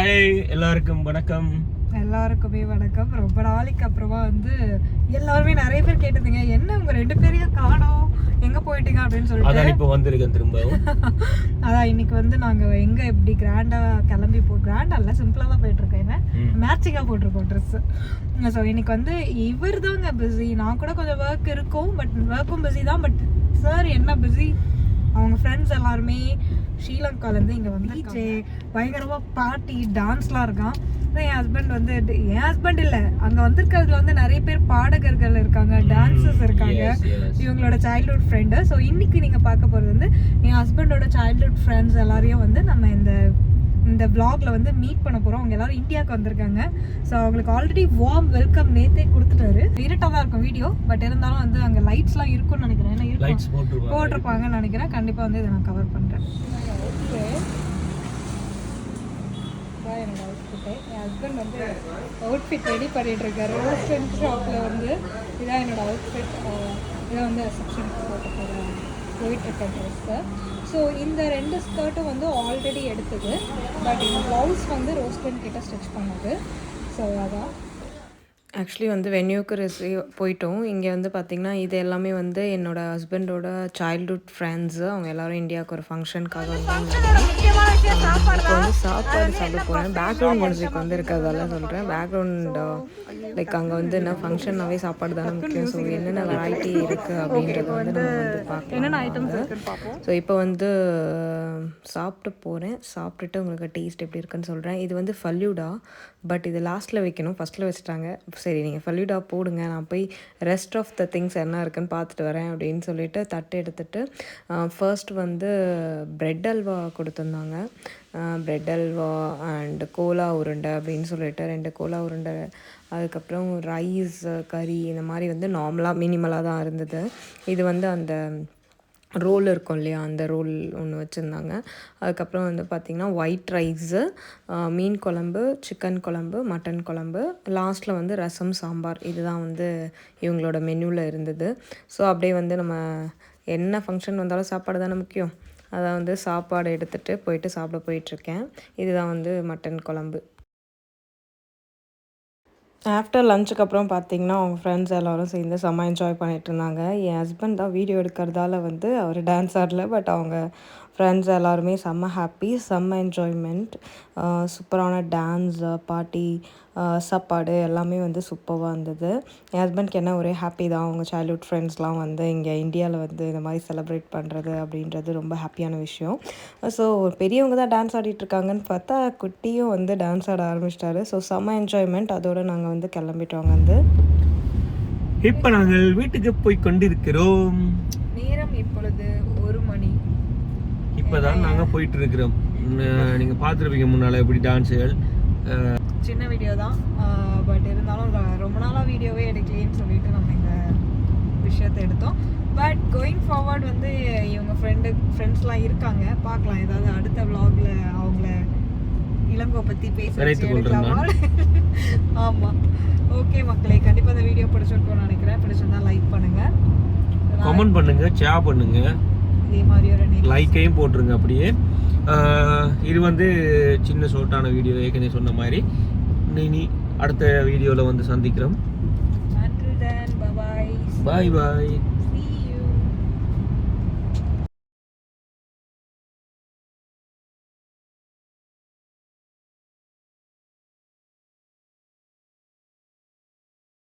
Hi எல்லாருக்கும் வணக்கம். எல்லாருக்குமே வணக்கம். ரொம்ப நாளைக்கு அப்புறமா வந்து எல்லாருமே நிறைய பேர் கேட்டதுங்க, என்ன உங்க 2 பேரையும் காணோம், எங்க போயிட்டீங்க அப்படின்னு சொல்லிட்டு. அதான் இப்போ வந்திருக்கேன் திரும்பவும். அதான் இன்னைக்கு வந்து நாங்க எங்க எப்படி கிராண்டா கிளம்பி கிராண்டா இல்ல சிம்பிளா தான் போயிட்டு இருக்கேன். மேட்சிங்கா போட்டிருக்கோம் ட்ரெஸ். ஸோ இன்னைக்கு வந்து இவர் தாங்க பிஸி. நான் கூட கொஞ்சம் ஒர்க் இருக்கும், பட் ஒர்க்கும் பிஸி தான். பட் சார் என்ன பிஸி, அவங்க ஃப்ரெண்ட்ஸ் எல்லாருமே ஸ்ரீலங்காலேருந்து இங்கே வந்து பயங்கரமாக பார்ட்டி டான்ஸ்லாம் இருக்கான். என் ஹஸ்பண்ட் வந்து, என் ஹஸ்பண்ட் இல்லை, அங்கே வந்திருக்கிறதுல வந்து நிறைய பேர் பாடகர்கள் இருக்காங்க, டான்சர்ஸ் இருக்காங்க, இவங்களோட சைல்ட்ஹுட் ஃப்ரெண்டு. ஸோ இன்னைக்கு நீங்கள் பார்க்க போகிறது வந்து என் ஹஸ்பண்டோட சைல்ட்ஹுட் ஃப்ரெண்ட்ஸ் எல்லாரையும் வந்து நம்ம இந்த vlogல வந்து மீட் பண்ண போகிறோம். அவங்க எல்லாரும் இந்தியாவுக்கு வந்திருக்காங்க. ஸோ அவங்களுக்கு ஆல்ரெடி வார்ம் வெல்கம் நேற்றே கொடுத்துட்டாரு. இருட்டாக தான் இருக்கும் வீடியோ, பட் இருந்தாலும் வந்து அங்கே லைட்ஸ்லாம் இருக்கும்னு நினைக்கிறேன். ஏன்னா போட்டிருப்பாங்கன்னு நினைக்கிறேன். கண்டிப்பாக வந்து இதை நான் கவர் பண்ணுறேன். என்னோட அவுட்ஃபிட்டு, என் ஹஸ்பண்ட் வந்து அவுட்ஃபிட் ரெடி பண்ணிட்டு இருக்காரு. ரோஸ்டன்ட் ஷாப்பில் வந்து இதான் என்னோட அவுட்ஃபிட். இதான் வந்து ரிசப்ஷனுக்கு போயிட்டுருக்க ட்ரெஸ்ஸு. ஸோ இந்த 2 ஸ்கர்ட்டும் வந்து ஆல்ரெடி எடுத்தது, பட் இந்த ப்ளவுஸ் வந்து ரோஸ்டன் கிட்ட ஸ்டிச் பண்ணது. ஸோ அதான் ஆக்சுவலி வந்து வென்யூக்கு போயிட்டோம். இங்கே வந்து பார்த்திங்கன்னா இது எல்லாமே வந்து என்னோடய ஹஸ்பண்டோட சைல்ட்ஹுட் ஃப்ரெண்ட்ஸு. அவங்க எல்லோரும் இந்தியாவுக்கு ஒரு ஃபங்க்ஷனுக்காக வந்து இப்போ வந்து சாப்பாடு சாப்பிட போகிறேன். பேக்ரவுண்ட் மியூசிக் வந்து இருக்கிறதால சொல்கிறேன். பேக்ரவுண்ட் லைக் அங்கே வந்து என்ன ஃபங்க்ஷன்னாவே சாப்பாடு தானே முக்கியம். ஸோ என்னென்ன வெரைட்டி இருக்குது அப்படின்றத வந்து நம்ம வந்து பார்க்கலாம். ஸோ இப்போ வந்து சாப்பிட்டு போகிறேன். சாப்பிட்டுட்டு உங்களுக்கு டேஸ்ட் எப்படி இருக்குன்னு சொல்கிறேன். இது வந்து ஃபல்யூடா, பட் இது லாஸ்ட்டில் வைக்கணும், ஃபஸ்ட்டில் வச்சுட்டாங்க. சரி நீங்கள் ஃபல்யூடா போடுங்க, நான் போய் ரெஸ்ட் ஆஃப் த திங்ஸ் என்ன இருக்குன்னு பார்த்துட்டு வரேன் அப்படின்னு சொல்லிட்டு தட்டு எடுத்துகிட்டு ஃபர்ஸ்ட் வந்து ப்ரெட் அல்வா கொடுத்துருந்தாங்க. ப்ரெட் அல்வா அண்ட் கோலா உருண்டை அப்படின்னு சொல்லிட்டு 2 கோலா உருண்டை, அதுக்கப்புறம் ரைஸ் கறி, இந்த மாதிரி வந்து நார்மலாக மினிமலாக தான் இருந்தது. இது வந்து அந்த ரோல் இருக்கும் இல்லையா, அந்த ரோல் ஒன்று வச்சுருந்தாங்க. அதுக்கப்புறம் வந்து பார்த்திங்கன்னா ஒயிட் ரைஸு, மீன் குழம்பு, சிக்கன் குழம்பு, மட்டன் குழம்பு, லாஸ்ட்டில் வந்து ரசம் சாம்பார். இதுதான் வந்து இவங்களோட மெனுவில் இருந்தது. ஸோ அப்படியே வந்து நம்ம என்ன ஃபங்க்ஷன் வந்தாலும் சாப்பாடு தானே முக்கியம். அதை வந்து சாப்பாடு எடுத்துகிட்டு போயிட்டு சாப்பிட போயிட்டுருக்கேன். இதுதான் வந்து மட்டன் குழம்பு. ஆஃப்டர் லஞ்சுக்கு அப்புறம் பார்த்திங்கன்னா அவங்க ஃப்ரெண்ட்ஸ் எல்லோரும் சேர்ந்து செம்ம என்ஜாய் பண்ணிகிட்டு இருந்தாங்க. என் ஹஸ்பண்ட் தான் வீடியோ எடுக்கிறதால வந்து அவர் டான்ஸ் ஆடல, பட் அவங்க ஃப்ரெண்ட்ஸ் எல்லாருமே செம்ம ஹாப்பி, செம்ம என்ஜாய்மெண்ட். சூப்பரான டான்ஸ், பார்ட்டி, சாப்பாடு எல்லாமே வந்து சூப்பராக இருந்தது. என் ஹஸ்பண்ட்க்கு என்ன ஒரே ஹாப்பி தான், அவங்க சைல்ட்ஹுட் ஃப்ரெண்ட்ஸ்லாம் வந்து இங்கே இந்தியாவில் வந்து இந்த மாதிரி செலிப்ரேட் பண்ணுறது அப்படின்றது ரொம்ப ஹாப்பியான விஷயம். ஸோ பெரியவங்க தான் டான்ஸ் ஆடிட்டுருக்காங்கன்னு பார்த்தா குட்டியும் வந்து டான்ஸ் ஆட ஆரம்பிச்சிட்டாரு. ஸோ செம்ம என்ஜாய்மெண்ட். அதோடு நாங்கள் வந்து கிளம்பிட்டோம். வந்து இப்போ நாங்கள் வீட்டுக்கு போய் கொண்டிருக்கிறோம். நேரம் இப்பொழுது 1 மணி. இப்போதான் நாங்கள் போயிட்டு இருக்கிறோம். நீங்கள் பார்த்துருப்பீங்க முன்னால் எப்படி டான்ஸுகள். சின்ன வீடியோ தான், பட் இருந்தாலும் ரொம்ப நாளாக வீடியோவே எடுக்கலேன்னு சொல்லிட்டு நம்ம இந்த விஷயத்தை எடுத்தோம். பட் கோயிங் ஃபார்வர்ட் வந்து இவங்க ஃப்ரெண்ட்ஸ்லாம் இருக்காங்க, பார்க்கலாம். ஏதாவது அடுத்த vlogல அவங்கள இளங்கோ பற்றி பேசலாமா? ஆமாம், ஓகே மக்களே, கண்டிப்பாக இந்த வீடியோ பிடிச்சிருக்கோன்னு நினைக்கிறேன். பிடிச்சிருந்தா லைக் பண்ணுங்கள், கமெண்ட் பண்ணுங்கள், ஷேர் பண்ணுங்கள், இதே மாதிரி ஒரு லைக்கையும் போட்டுருங்க. அப்படியே இது வந்து சின்ன ஷார்ட்டான வீடியோ, ஏற்கனவே சொன்ன மாதிரி. இனி அடுத்த வீடியோவில் வந்து சந்திக்கிறோம். Until then, bye bye. Bye bye.